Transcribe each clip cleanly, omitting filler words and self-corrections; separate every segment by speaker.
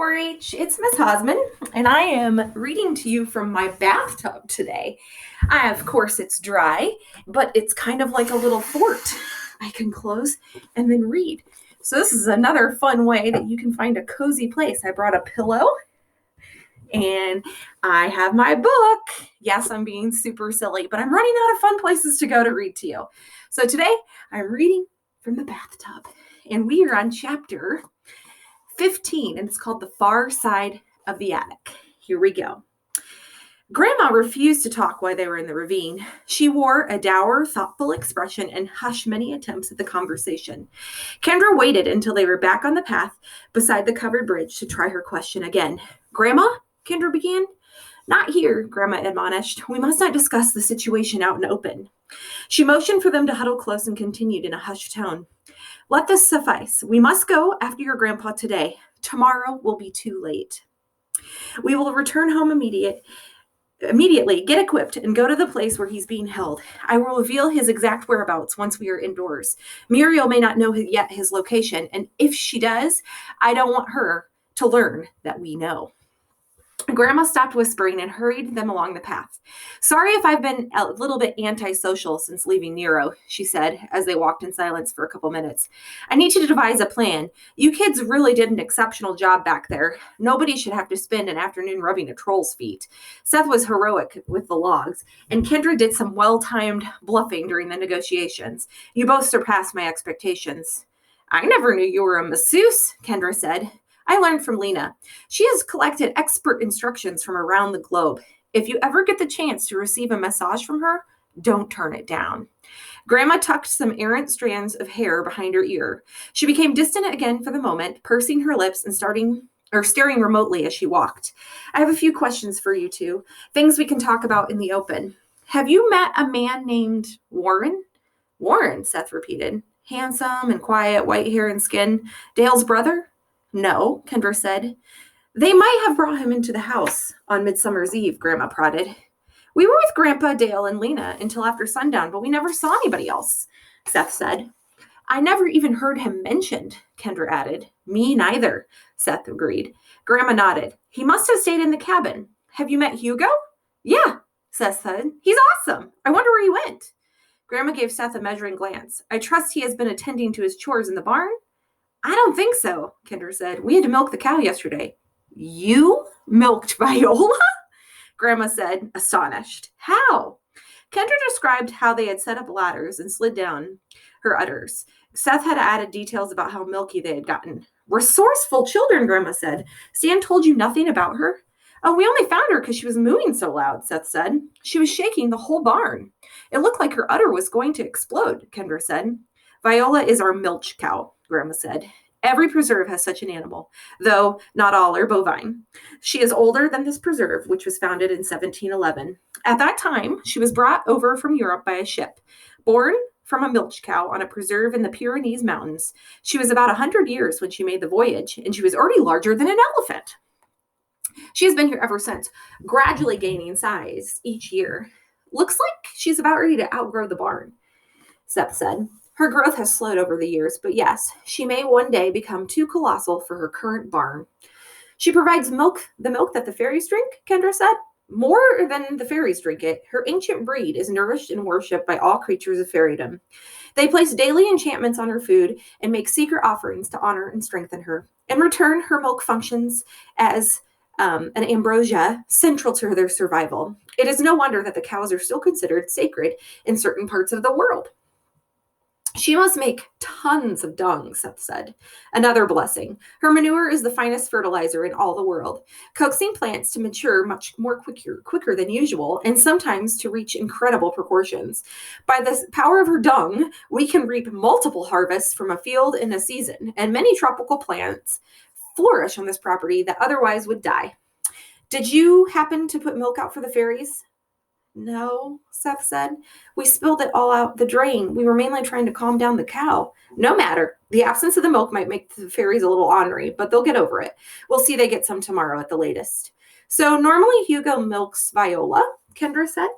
Speaker 1: 4-H, it's Miss Hosman, and I am reading to you from my bathtub today. Of course, it's dry, but it's kind of like a little fort. I can close and then read. So this is another fun way that you can find a cozy place. I brought a pillow, and I have my book. Yes, I'm being super silly, but I'm running out of fun places to go to read to you. So today, I'm reading from the bathtub, and we are on chapter 15, and it's called The Far Side of the Attic. Here we go. Grandma refused to talk while they were in the ravine. She wore a dour, thoughtful expression and hushed many attempts at the conversation. Kendra waited until they were back on the path beside the covered bridge to try her question again. Grandma? Kendra began. Not here, Grandma admonished. We must not discuss the situation out in the open. She motioned for them to huddle close and continued in a hushed tone. Let this suffice. We must go after your grandpa today. Tomorrow will be too late. We will return home immediately, get equipped, and go to the place where he's being held. I will reveal his exact whereabouts once we are indoors. Muriel may not know yet his location, and if she does, I don't want her to learn that we know. Grandma stopped whispering and hurried them along the path. Sorry if I've been a little bit antisocial since leaving Nero, she said as they walked in silence for a couple minutes. I need to devise a plan. You kids really did an exceptional job back there. Nobody should have to spend an afternoon rubbing a troll's feet. Seth was heroic with the logs, and Kendra did some well-timed bluffing during the negotiations. You both surpassed my expectations. I never knew you were a masseuse, Kendra said. I learned from Lena. She has collected expert instructions from around the globe. If you ever get the chance to receive a massage from her, don't turn it down. Grandma tucked some errant strands of hair behind her ear. She became distant again for the moment, pursing her lips and staring remotely as she walked. I have a few questions for you two, things we can talk about in the open. Have you met a man named Warren? Warren, Seth repeated. Handsome and quiet, white hair and skin. Dale's brother? No, Kendra said. They might have brought him into the house on Midsummer's Eve, Grandma prodded. We were with Grandpa, Dale, and Lena until after sundown, but we never saw anybody else, Seth said. I never even heard him mentioned, Kendra added. Me neither, Seth agreed. Grandma nodded. He must have stayed in the cabin. Have you met Hugo? Yeah, Seth said. He's awesome. I wonder where he went. Grandma gave Seth a measuring glance. I trust he has been attending to his chores in the barn? I don't think so, Kendra said. We had to milk the cow yesterday. You milked Viola? Grandma said, astonished. How? Kendra described how they had set up ladders and slid down her udders. Seth had added details about how milky they had gotten. Resourceful children, Grandma said. Stan told you nothing about her? Oh, we only found her because she was mooing so loud, Seth said. She was shaking the whole barn. It looked like her udder was going to explode, Kendra said. Viola is our milch cow, Grandma said. Every preserve has such an animal, though not all are bovine. She is older than this preserve, which was founded in 1711. At that time, she was brought over from Europe by a ship. Born from a milch cow on a preserve in the Pyrenees Mountains, she was about 100 years when she made the voyage, and she was already larger than an elephant. She has been here ever since, gradually gaining size each year. Looks like she's about ready to outgrow the barn, Seth said. Her growth has slowed over the years, but yes, she may one day become too colossal for her current barn. She provides the milk that the fairies drink, Kendra said. More than the fairies drink it, her ancient breed is nourished and worshipped by all creatures of fairydom. They place daily enchantments on her food and make secret offerings to honor and strengthen her. In return, her milk functions as an ambrosia central to their survival. It is no wonder that the cows are still considered sacred in certain parts of the world. She must make tons of dung, Seth said. Another blessing. Her manure is the finest fertilizer in all the world, coaxing plants to mature much more quicker than usual, and sometimes to reach incredible proportions. By the power of her dung, we can reap multiple harvests from a field in a season, and many tropical plants flourish on this property that otherwise would die. Did you happen to put milk out for the fairies? No, Seth said. We spilled it all out the drain. We were mainly trying to calm down the cow. No matter. The absence of the milk might make the fairies a little ornery, but they'll get over it. We'll see they get some tomorrow at the latest. So normally Hugo milks Viola, Kendra said.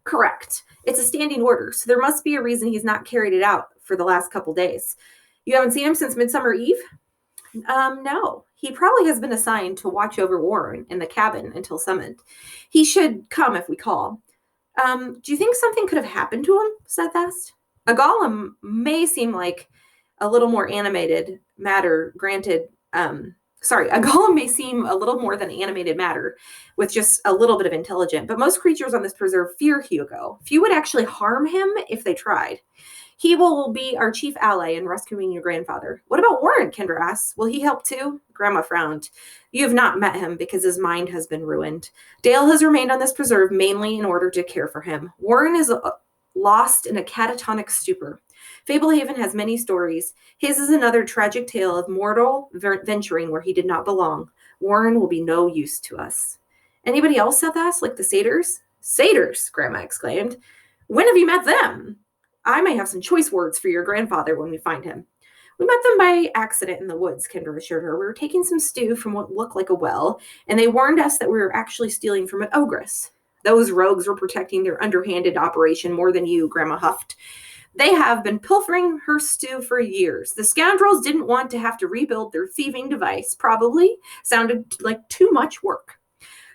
Speaker 1: Correct. It's a standing order, so there must be a reason he's not carried it out for the last couple days. You haven't seen him since Midsummer Eve? No. He probably has been assigned to watch over Warren in the cabin until summoned. He should come if we call. Do you think something could have happened to him? Seth asked. A golem may seem like a little more animated matter, granted. A golem may seem a little more than animated matter with just a little bit of intelligence, but most creatures on this preserve fear Hugo. Few would actually harm him if they tried. He will be our chief ally in rescuing your grandfather. What about Warren? Kendra asked. Will he help too? Grandma frowned. You have not met him because his mind has been ruined. Dale has remained on this preserve mainly in order to care for him. Warren is lost in a catatonic stupor. Fablehaven has many stories. His is another tragic tale of mortal venturing where he did not belong. Warren will be no use to us. Anybody else? Seth asked, like the satyrs? Satyrs, Grandma exclaimed. When have you met them? I may have some choice words for your grandfather when we find him. We met them by accident in the woods, Kendra assured her. We were taking some stew from what looked like a well, and they warned us that we were actually stealing from an ogress. Those rogues were protecting their underhanded operation more than you, Grandma huffed. They have been pilfering her stew for years. The scoundrels didn't want to have to rebuild their thieving device. Probably sounded like too much work.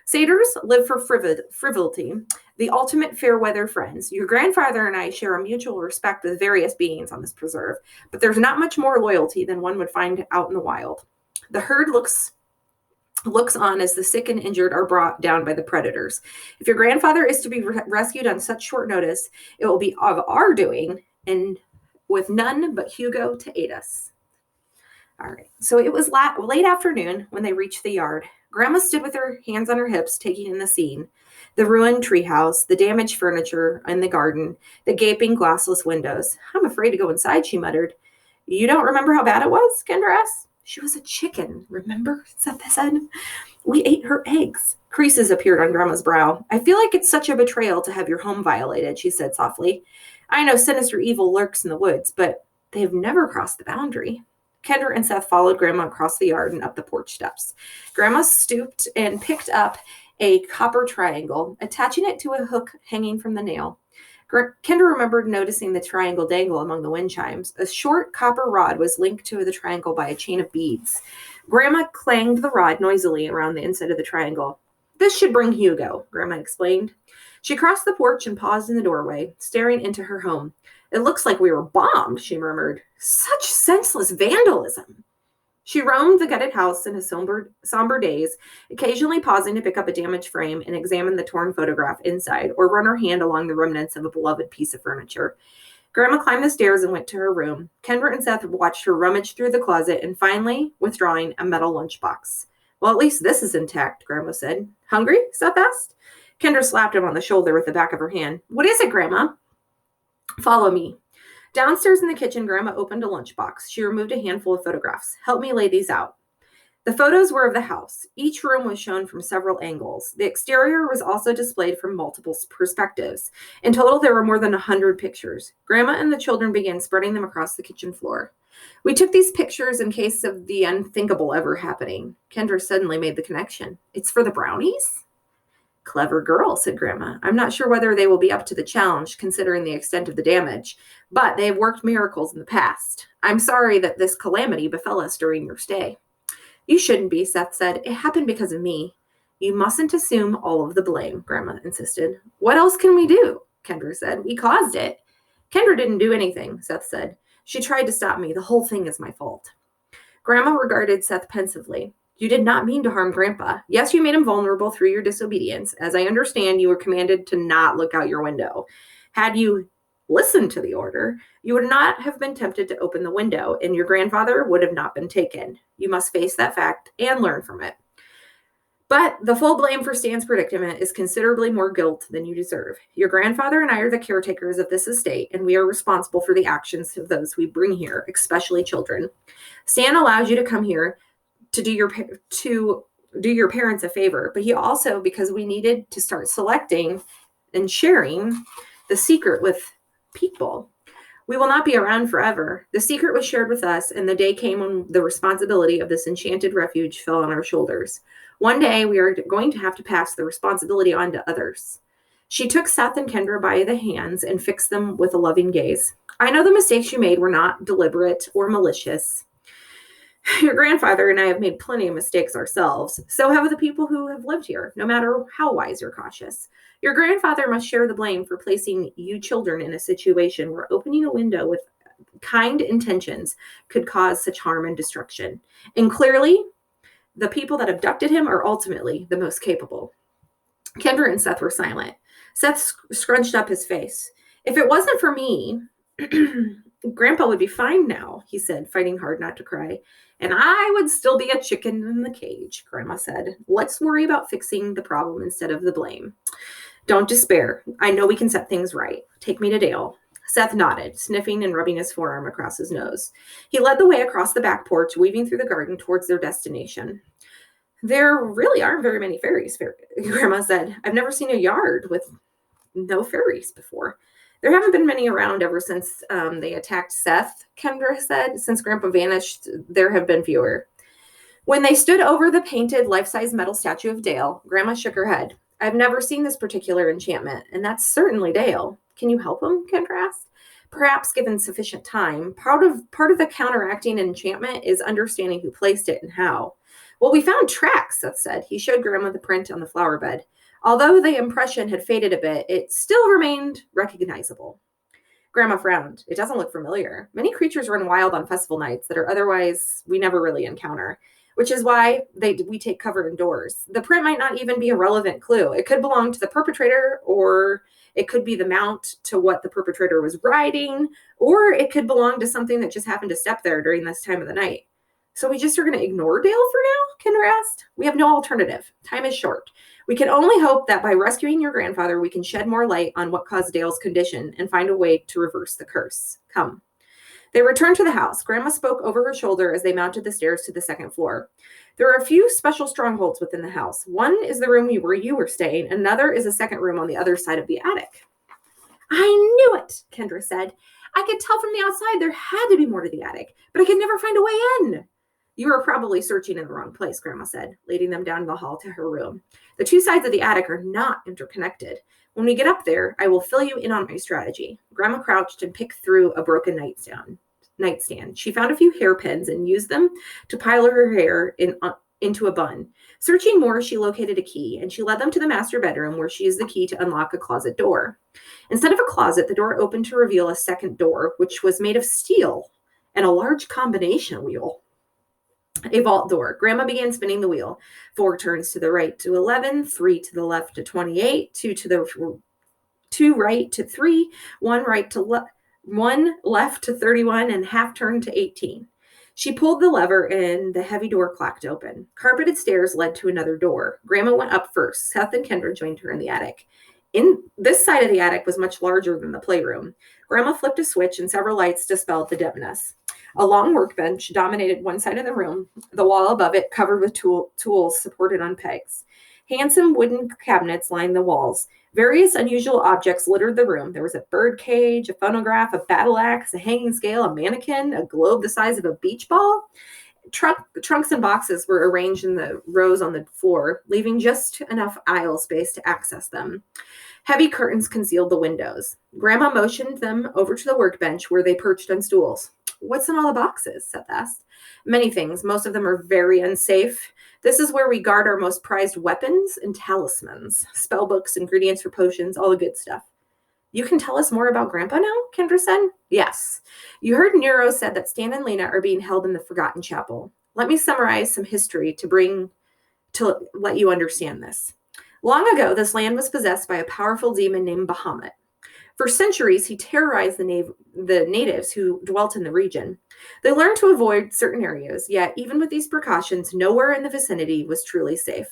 Speaker 1: Satyrs live for frivolity, the ultimate fair weather friends. Your grandfather and I share a mutual respect with various beings on this preserve, but there's not much more loyalty than one would find out in the wild. The herd looks on as the sick and injured are brought down by the predators. If your grandfather is to be rescued on such short notice, it will be of our doing, and with none but Hugo to aid us. All right, so it was late afternoon when they reached the yard. Grandma stood with her hands on her hips, taking in the scene. The ruined treehouse, the damaged furniture in the garden, the gaping glassless windows. I'm afraid to go inside, she muttered. You don't remember how bad it was? Kendra asked. She was a chicken, remember? Seth said. We ate her eggs. Creases appeared on Grandma's brow. I feel like it's such a betrayal to have your home violated, she said softly. I know sinister evil lurks in the woods, but they have never crossed the boundary. Kendra and Seth followed Grandma across the yard and up the porch steps. Grandma stooped and picked up a copper triangle, attaching it to a hook hanging from the nail. Kendra remembered noticing the triangle dangle among the wind chimes. A short copper rod was linked to the triangle by a chain of beads. Grandma clanged the rod noisily around the inside of the triangle. This should bring Hugo, Grandma explained. She crossed the porch and paused in the doorway, staring into her home. It looks like we were bombed, she murmured. Such senseless vandalism. She roamed the gutted house in a somber daze, occasionally pausing to pick up a damaged frame and examine the torn photograph inside, or run her hand along the remnants of a beloved piece of furniture. Grandma climbed the stairs and went to her room. Kendra and Seth watched her rummage through the closet and finally, withdrawing, a metal lunchbox. Well, at least this is intact, Grandma said. Hungry? Seth asked. Kendra slapped him on the shoulder with the back of her hand. What is it, Grandma? Follow me. Downstairs in the kitchen, Grandma opened a lunchbox. She removed a handful of photographs. Help me lay these out. The photos were of the house. Each room was shown from several angles. The exterior was also displayed from multiple perspectives. In total, there were more than 100 pictures. Grandma and the children began spreading them across the kitchen floor. We took these pictures in case of the unthinkable ever happening. Kendra suddenly made the connection. It's for the brownies? Clever girl, said Grandma. I'm not sure whether they will be up to the challenge, considering the extent of the damage, but they have worked miracles in the past. I'm sorry that this calamity befell us during your stay. You shouldn't be, Seth said. It happened because of me. You mustn't assume all of the blame, Grandma insisted. What else can we do? Kendra said. We caused it. Kendra didn't do anything, Seth said. She tried to stop me. The whole thing is my fault. Grandma regarded Seth pensively. You did not mean to harm Grandpa. Yes, you made him vulnerable through your disobedience. As I understand, you were commanded to not look out your window. Had you listened to the order, you would not have been tempted to open the window, and your grandfather would have not been taken. You must face that fact and learn from it. But the full blame for Stan's predicament is considerably more guilt than you deserve. Your grandfather and I are the caretakers of this estate, and we are responsible for the actions of those we bring here, especially children. Stan allows you to come here to do your parents a favor, but he also, because we needed to start selecting and sharing the secret with people. We will not be around forever. The secret was shared with us, and the day came when the responsibility of this enchanted refuge fell on our shoulders. One day, we are going to have to pass the responsibility on to others. She took Seth and Kendra by the hands and fixed them with a loving gaze. I know the mistakes you made were not deliberate or malicious. Your grandfather and I have made plenty of mistakes ourselves. So have the people who have lived here, no matter how wise or cautious. Your grandfather must share the blame for placing you children in a situation where opening a window with kind intentions could cause such harm and destruction. And clearly, the people that abducted him are ultimately the most capable. Kendra and Seth were silent. Seth scrunched up his face. If it wasn't for me, Grandpa would be fine now, he said, fighting hard not to cry. And I would still be a chicken in the cage, Grandma said. Let's worry about fixing the problem instead of the blame. Don't despair. I know we can set things right. Take me to Dale. Seth nodded, sniffing and rubbing his forearm across his nose. He led the way across the back porch, weaving through the garden towards their destination. There really aren't very many fairies, Grandma said. I've never seen a yard with no fairies before. There haven't been many around ever since they attacked Seth, Kendra said. Since Grandpa vanished, there have been fewer. When they stood over the painted life-size metal statue of Dale, Grandma shook her head. I've never seen this particular enchantment, and that's certainly Dale. Can you help him? Kendra asked. Perhaps given sufficient time. Part of the counteracting enchantment is understanding who placed it and how. Well, we found tracks, Seth said. He showed Grandma the print on the flower bed. Although the impression had faded a bit, it still remained recognizable. Grandma frowned. It doesn't look familiar. Many creatures run wild on festival nights that are otherwise we never really encounter, which is why we take cover indoors. The print might not even be a relevant clue. It could belong to the perpetrator, or it could be the mount to what the perpetrator was riding, or it could belong to something that just happened to step there during this time of the night. So we just are going to ignore Dale for now? Kendra asked. We have no alternative. Time is short. We can only hope that by rescuing your grandfather, we can shed more light on what caused Dale's condition and find a way to reverse the curse. Come. They returned to the house. Grandma spoke over her shoulder as they mounted the stairs to the second floor. There are a few special strongholds within the house. One is the room where you were staying. Another is a second room on the other side of the attic. I knew it, Kendra said. I could tell from the outside there had to be more to the attic, but I could never find a way in. You were probably searching in the wrong place, Grandma said, leading them down the hall to her room. The two sides of the attic are not interconnected. When we get up there, I will fill you in on my strategy. Grandma crouched and picked through a broken nightstand. She found a few hairpins and used them to pile her hair into a bun. Searching more, she located a key, and she led them to the master bedroom where she used the key to unlock a closet door. Instead of a closet, the door opened to reveal a second door, which was made of steel and a large combination wheel. A vault door. Grandma began spinning the wheel. 4 turns to the right to 11, 3 to the left to 28, 2 right to 3, 1 left to 31, and half turn to 18. She pulled the lever and the heavy door clacked open. Carpeted stairs led to another door. Grandma went up first. Seth and Kendra joined her in the attic. In this side of the attic was much larger than the playroom. Grandma flipped a switch and several lights dispelled the dimness. A long workbench dominated one side of the room, the wall above it covered with tools supported on pegs. Handsome wooden cabinets lined the walls. Various unusual objects littered the room. There was a bird cage, a phonograph, a battle axe, a hanging scale, a mannequin, a globe the size of a beach ball. Trunks and boxes were arranged in the rows on the floor, leaving just enough aisle space to access them. Heavy curtains concealed the windows. Grandma motioned them over to the workbench where they perched on stools. What's in all the boxes? Seth asked. Many things. Most of them are very unsafe. This is where we guard our most prized weapons and talismans, spell books, ingredients for potions, all the good stuff. You can tell us more about Grandpa now? Kendra said. Yes. You heard Nero said that Stan and Lena are being held in the Forgotten Chapel. Let me summarize some history to let you understand this. Long ago, this land was possessed by a powerful demon named Bahamut. For centuries, he terrorized the natives who dwelt in the region. They learned to avoid certain areas, yet even with these precautions, nowhere in the vicinity was truly safe.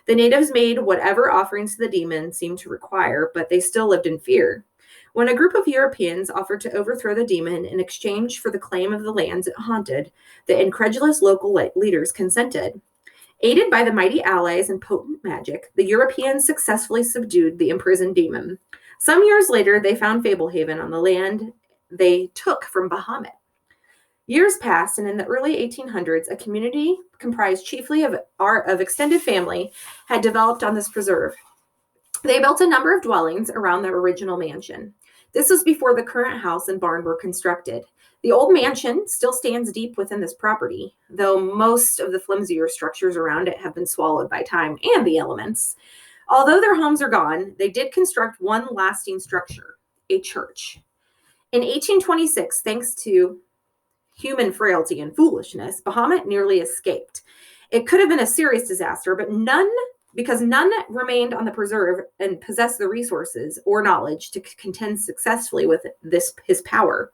Speaker 1: The natives made whatever offerings the demon seemed to require, but they still lived in fear. When a group of Europeans offered to overthrow the demon in exchange for the claim of the lands it haunted, the incredulous local leaders consented. Aided by the mighty allies and potent magic, the Europeans successfully subdued the imprisoned demon. Some years later, they found Fablehaven on the land they took from Bahamut. Years passed, and in the early 1800s, a community comprised chiefly of extended family had developed on this preserve. They built a number of dwellings around their original mansion. This was before the current house and barn were constructed. The old mansion still stands deep within this property, though most of the flimsier structures around it have been swallowed by time and the elements. Although their homes are gone, they did construct one lasting structure, a church. In 1826, thanks to human frailty and foolishness, Bahamut nearly escaped. It could have been a serious disaster, but because none remained on the preserve and possessed the resources or knowledge to contend successfully with his power.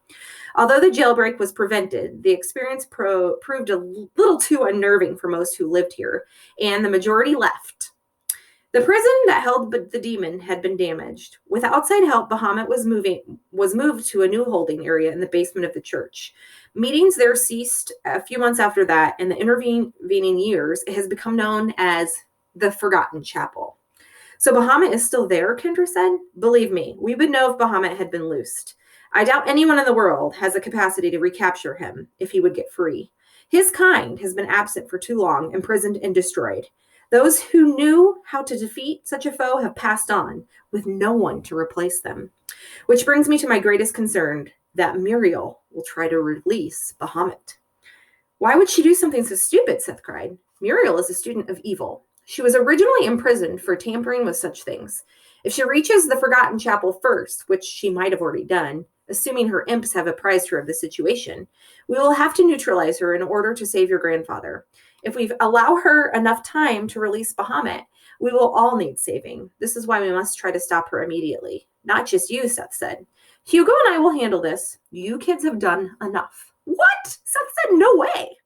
Speaker 1: Although the jailbreak was prevented, the experience proved a little too unnerving for most who lived here, and the majority left. The prison that held the demon had been damaged. With outside help, Bahamut was moved to a new holding area in the basement of the church. Meetings there ceased a few months after that, and the intervening years it has become known as the Forgotten Chapel. So Bahamut is still there, Kendra said. Believe me, we would know if Bahamut had been loosed. I doubt anyone in the world has the capacity to recapture him if he would get free. His kind has been absent for too long, imprisoned and destroyed. Those who knew how to defeat such a foe have passed on, with no one to replace them. Which brings me to my greatest concern, that Muriel will try to release Bahamut. Why would she do something so stupid? Seth cried. Muriel is a student of evil. She was originally imprisoned for tampering with such things. If she reaches the Forgotten Chapel first, which she might have already done, assuming her imps have apprised her of the situation, we will have to neutralize her in order to save your grandfather. If we allow her enough time to release Bahamut, we will all need saving. This is why we must try to stop her immediately. Not just you, Seth said. Hugo and I will handle this. You kids have done enough. What? Seth said, no way.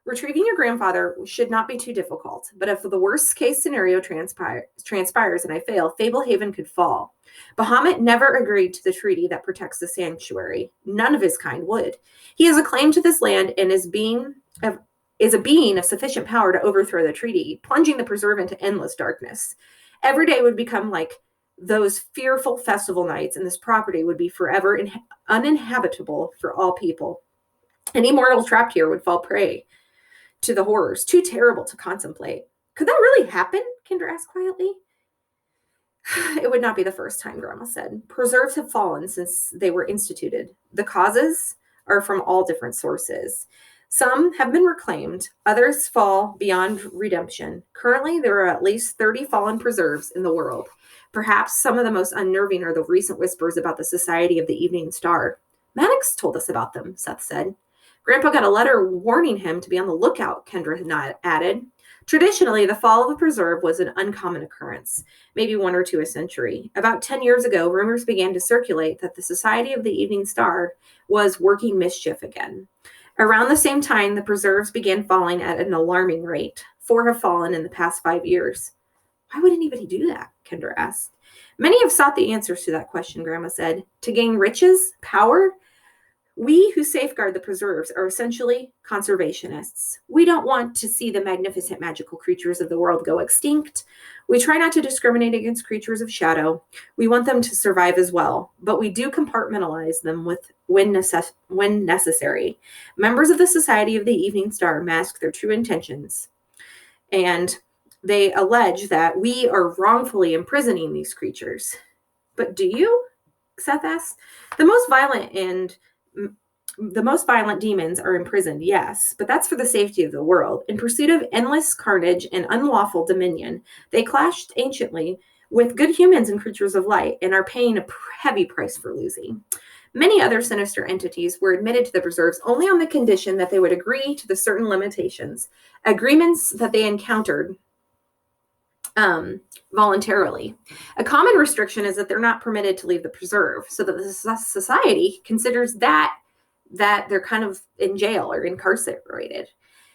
Speaker 1: Retrieving your grandfather should not be too difficult, but if the worst case scenario transpires and I fail, Fablehaven could fall. Bahamut never agreed to the treaty that protects the sanctuary. None of his kind would. He has a claim to this land and is a being of sufficient power to overthrow the treaty, plunging the preserve into endless darkness. Every day would become like those fearful festival nights, and this property would be forever uninhabitable for all people. Any mortal trapped here would fall prey to the horrors, too terrible to contemplate. Could that really happen? Kendra asked quietly. It would not be the first time, Grandma said. Preserves have fallen since they were instituted. The causes are from all different sources. Some have been reclaimed, others fall beyond redemption. Currently, there are at least 30 fallen preserves in the world. Perhaps some of the most unnerving are the recent whispers about the Society of the Evening Star. Maddox told us about them, Seth said. Grandpa got a letter warning him to be on the lookout, Kendra had added. Traditionally, the fall of a preserve was an uncommon occurrence, maybe 1 or 2 a century. About 10 years ago, rumors began to circulate that the Society of the Evening Star was working mischief again. Around the same time, the preserves began falling at an alarming rate. 4 have fallen in the past 5 years. Why would anybody do that? Kendra asked. Many have sought the answers to that question, Grandma said. To gain riches, power? We who safeguard the preserves are essentially conservationists. We don't want to see the magnificent magical creatures of the world go extinct. We try not to discriminate against creatures of shadow. We want them to survive as well, but we do compartmentalize them when necessary. Members of the Society of the Evening Star mask their true intentions, and they allege that we are wrongfully imprisoning these creatures. But do you? Seth asked. The most violent demons are imprisoned, yes, but that's for the safety of the world. In pursuit of endless carnage and unlawful dominion, they clashed anciently with good humans and creatures of light and are paying a heavy price for losing. Many other sinister entities were admitted to the preserves only on the condition that they would agree to the certain limitations, agreements that they encountered voluntarily. A common restriction is that they're not permitted to leave the preserve, so that the society considers that they're kind of in jail or incarcerated.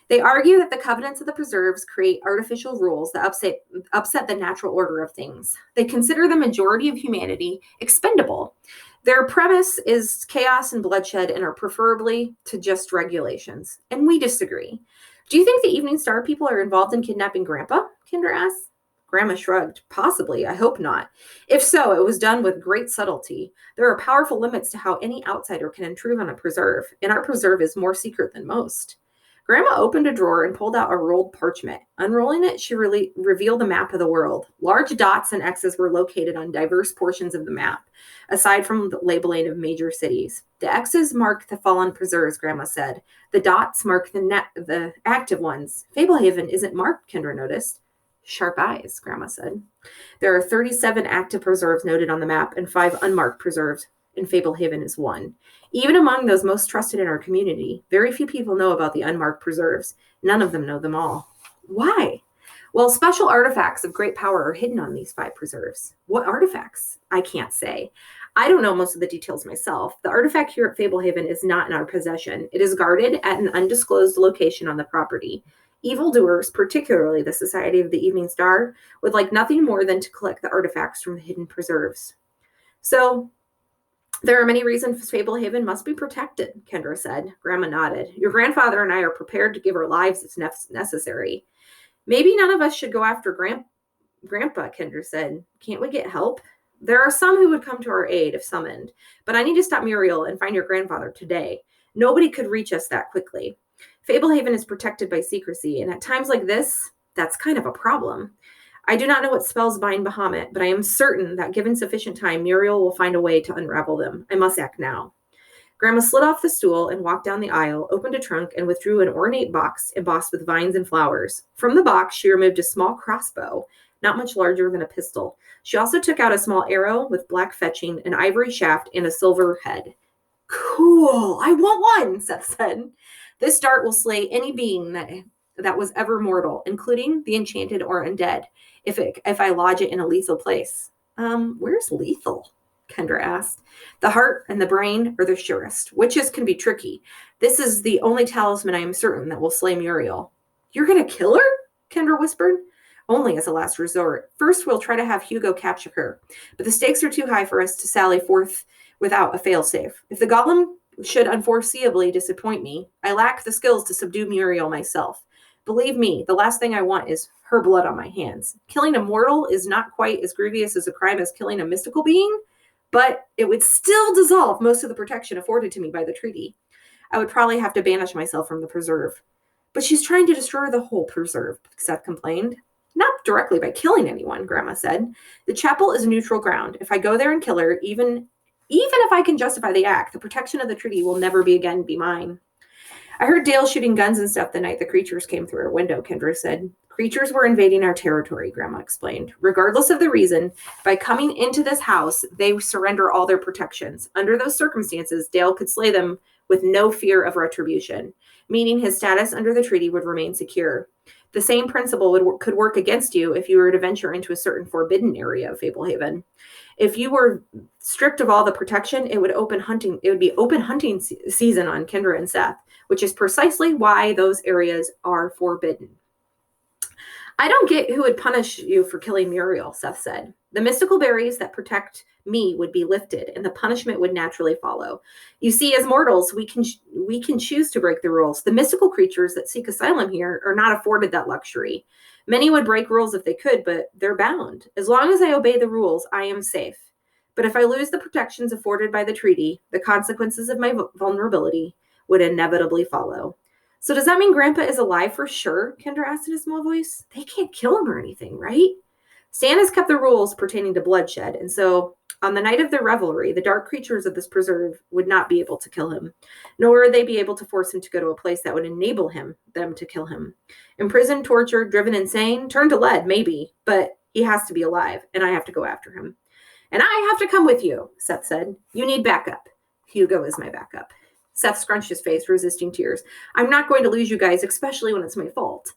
Speaker 1: They argue that the covenants of the preserves create artificial rules that upset the natural order of things. They consider the majority of humanity expendable. Their premise is chaos and bloodshed and are preferably to just regulations. And we disagree. Do you think the Evening Star people are involved in kidnapping Grandpa? Kendra asked. Grandma shrugged. Possibly. I hope not. If so, it was done with great subtlety. There are powerful limits to how any outsider can intrude on a preserve, and our preserve is more secret than most. Grandma opened a drawer and pulled out a rolled parchment. Unrolling it, she revealed a map of the world. Large dots and X's were located on diverse portions of the map, aside from the labeling of major cities. The X's mark the fallen preserves, Grandma said. The dots mark the active ones. Fablehaven isn't marked, Kendra noticed. Sharp eyes, Grandma said. There are 37 active preserves noted on the map and 5 unmarked preserves, and Fablehaven is one. Even among those most trusted in our community, very few people know about the unmarked preserves. None of them know them all. Why? Well, special artifacts of great power are hidden on these 5 preserves. What artifacts? I can't say. I don't know most of the details myself. The artifact here at Fablehaven is not in our possession. It is guarded at an undisclosed location on the property. Evildoers, particularly the Society of the Evening Star, would like nothing more than to collect the artifacts from the hidden preserves. So, there are many reasons Fablehaven must be protected, Kendra said. Grandma nodded. Your grandfather and I are prepared to give our lives if necessary. Maybe none of us should go after Grandpa, Kendra said. Can't we get help? There are some who would come to our aid if summoned, but I need to stop Muriel and find your grandfather today. Nobody could reach us that quickly. Fablehaven is protected by secrecy, and at times like this, that's kind of a problem. I do not know what spells bind Bahamut, but I am certain that given sufficient time, Muriel will find a way to unravel them. I must act now. Grandma slid off the stool and walked down the aisle, opened a trunk, and withdrew an ornate box embossed with vines and flowers. From the box, she removed a small crossbow, not much larger than a pistol. She also took out a small arrow with black fetching, an ivory shaft, and a silver head. Cool, I want one, Seth said. This dart will slay any being that was ever mortal, including the enchanted or undead, if I lodge it in a lethal place. Where's lethal? Kendra asked. The heart and the brain are the surest. Witches can be tricky. This is the only talisman I am certain that will slay Muriel. You're going to kill her? Kendra whispered. Only as a last resort. First, we'll try to have Hugo capture her, but the stakes are too high for us to sally forth without a failsafe. If the golem should unforeseeably disappoint me, I lack the skills to subdue Muriel myself. Believe me, the last thing I want is her blood on my hands. Killing a mortal is not quite as grievous as a crime as killing a mystical being, but it would still dissolve most of the protection afforded to me by the treaty. I would probably have to banish myself from the preserve. But she's trying to destroy the whole preserve, Seth complained. Not directly by killing anyone, Grandma said. The chapel is neutral ground. If I go there and kill her, even if I can justify the act, the protection of the treaty will never again be mine. I heard Dale shooting guns and stuff the night the creatures came through our window, Kendra said. Creatures were invading our territory, Grandma explained. Regardless of the reason, by coming into this house, they surrender all their protections. Under those circumstances, Dale could slay them with no fear of retribution, meaning his status under the treaty would remain secure. The same principle could work against you if you were to venture into a certain forbidden area of Fablehaven. If you were stripped of all the protection, it would be open hunting season on Kendra and Seth, which is precisely why those areas are forbidden. I don't get who would punish you for killing Muriel, Seth said. The mystical berries that protect me would be lifted, and the punishment would naturally follow. You see, as mortals, we can choose to break the rules. The mystical creatures that seek asylum here are not afforded that luxury. Many would break rules if they could, but they're bound. As long as I obey the rules, I am safe. But if I lose the protections afforded by the treaty, the consequences of my vulnerability would inevitably follow. So does that mean Grandpa is alive for sure? Kendra asked in a small voice. They can't kill him or anything, right? Stan has kept the rules pertaining to bloodshed, and so on the night of their revelry, the dark creatures of this preserve would not be able to kill him, nor would they be able to force him to go to a place that would enable them to kill him. Imprisoned, tortured, driven insane, turned to lead, maybe, but he has to be alive, and I have to go after him. And I have to come with you, Seth said. You need backup. Hugo is my backup. Seth scrunched his face, resisting tears. I'm not going to lose you guys, especially when it's my fault.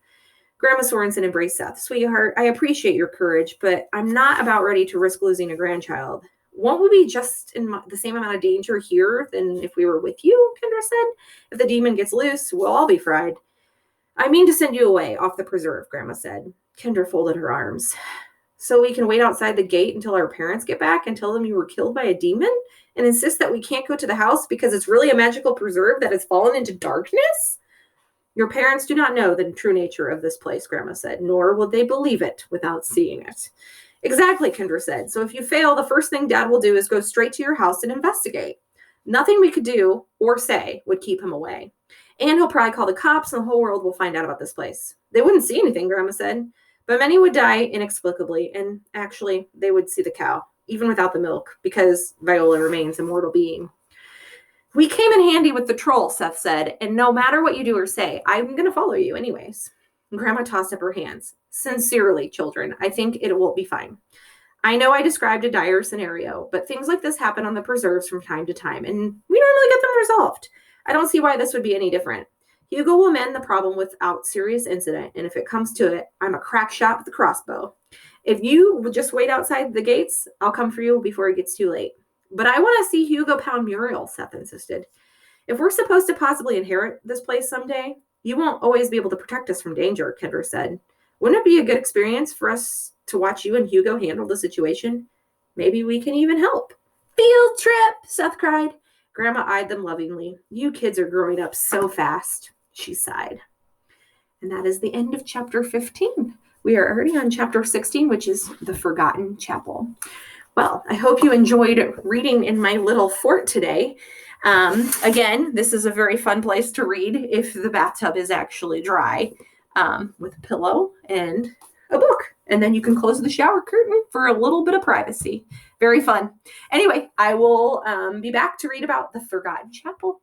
Speaker 1: Grandma Sorensen embraced Seth. Sweetheart, I appreciate your courage, but I'm not about ready to risk losing a grandchild. Won't we be just in the same amount of danger here than if we were with you, Kendra said. If the demon gets loose, we'll all be fried. I mean to send you away, off the preserve, Grandma said. Kendra folded her arms. So we can wait outside the gate until our parents get back and tell them you were killed by a demon? And insist that we can't go to the house because it's really a magical preserve that has fallen into darkness? Your parents do not know the true nature of this place, Grandma said, nor will they believe it without seeing it. Exactly, Kendra said. So if you fail, the first thing Dad will do is go straight to your house and investigate. Nothing we could do or say would keep him away. And he'll probably call the cops and the whole world will find out about this place. They wouldn't see anything, Grandma said, but many would die inexplicably, and actually, they would see the cow, even without the milk, because Viola remains a mortal being. We came in handy with the troll, Seth said, and no matter what you do or say, I'm going to follow you anyways. Grandma tossed up her hands. Sincerely, children, I think it will be fine. I know I described a dire scenario, but things like this happen on the preserves from time to time, and we normally get them resolved. I don't see why this would be any different. Hugo will mend the problem without serious incident, and if it comes to it, I'm a crack shot with a crossbow. If you will just wait outside the gates, I'll come for you before it gets too late. But I want to see Hugo pound Muriel, Seth insisted. If we're supposed to possibly inherit this place someday, you won't always be able to protect us from danger, Kendra said. Wouldn't it be a good experience for us to watch you and Hugo handle the situation? Maybe we can even help. Field trip, Seth cried. Grandma eyed them lovingly. You kids are growing up so fast, she sighed. And that is the end of chapter 15. We are already on chapter 16, which is The Forgotten Chapel. Well, I hope you enjoyed reading in my little fort today. Again, this is a very fun place to read if the bathtub is actually dry, with a pillow and a book. And then you can close the shower curtain for a little bit of privacy. Very fun. Anyway, I will be back to read about The Forgotten Chapel